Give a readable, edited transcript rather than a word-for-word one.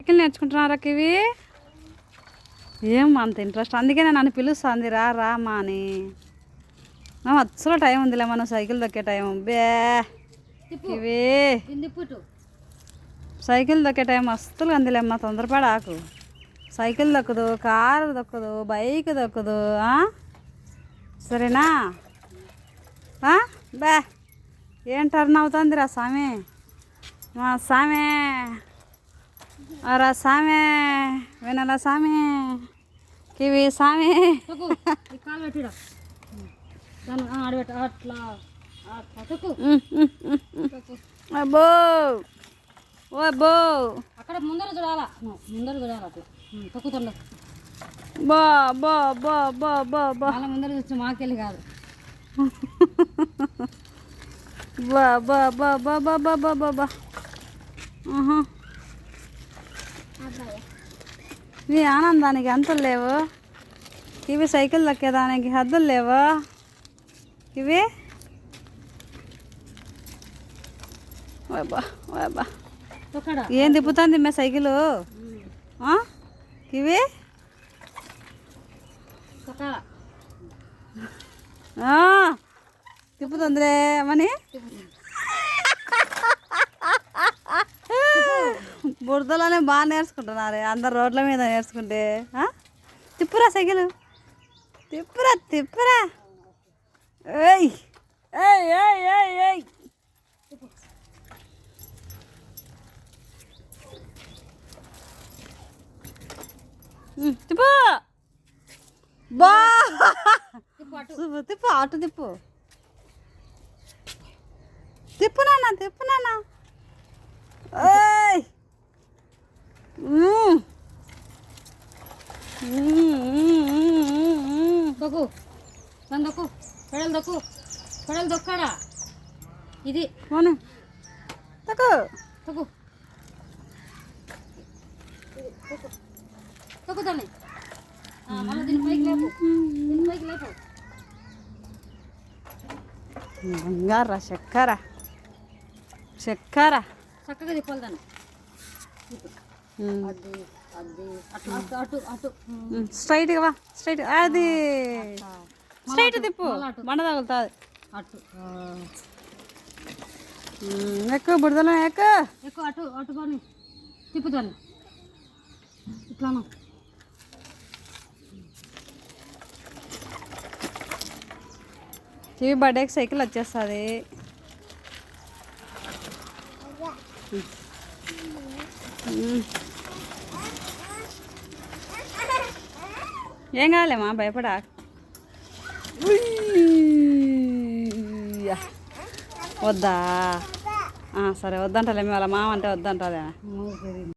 Cycle నేర్చుకుంటున్నారా ఇవి ఏం అంత ఇంట్రెస్ట్, అందుకే నన్ను పిలుస్తుంది రా రామా అని. అసలు టైం ఉందిలే మనం సైకిల్ దొక్కే టైం. బే ఇవి సైకిల్ దొక్కే టైం అస్సలు అందిలేమ్మా, తొందరపడాకు. సైకిల్ దొక్కదు, కారు దొక్కదు, బైక్ దొక్కదు, సరేనా? బే ఏం టర్న్ అవుతుందిరా స్వామి, మా స్వామి రా స్వామి, వినలా స్వామి, కివి స్వామి. అబ్బో ఓ అబ్బో, అక్కడ ముందర చూడాలా, ముందర చూడాలి అట్లా తొక్కుతుండ. బా బా బా బా బా బా, ముందర చూస్తే మాకెళ్ళి కాదు. బా బా బా బా బా బా బా బా బా. నీ ఆనందానికి అంతలు లేవు, ఇవి సైకిల్ దక్కేదానికి హద్దులు లేవు. ఇవి ఏం తిప్పుతుంది మే సైకిలు? ఇవి తిప్పుతుందిలే మని, బురదలోనే బాగా నేర్చుకుంటున్నారు అందరు, రోడ్ల మీద నేర్చుకుంటే. తిప్పురా సైకిల్, తిప్పురా తిప్పురా. ఏయ్ ఏయ్ ఏయ్ ఏయ్ ఏయ్, తిప్పు బా, తిప్పు అటు తిప్పు, తిప్పు నాన్న తిప్పు నాన్న. దొక్కు నన్ను దొక్కు, పెడలు దొక్కు, పెడలు దొక్కాడా ఇది అవును తక్కు తొక్కు తొక్కుతానే. మళ్ళీ దీని పైకి లేపు, దీని పైకి లేపు. బంగారా చక్కెర చక్కెర చక్కగా తిప్పాలి దాన్ని. అది అది అట్లా అటు అటు స్ట్రైట్గా వా, స్ట్రైట్, అది స్ట్రైట్ తిప్పు, బండ తగులుతుంది. అటు ఎక్కువ బుడదలో ఎక్కువ ఎక్కువ అటు అటు కానీ తిప్పుతాను ఇట్లాను. టీవీ బర్త్డేకి సైకిల్ వచ్చేస్తుంది. ఏం కావాలేమ్మా, భయపడా. వద్దా? సరే వద్దంటలే, వాళ్ళ మామ అంటే వద్దంటాలే.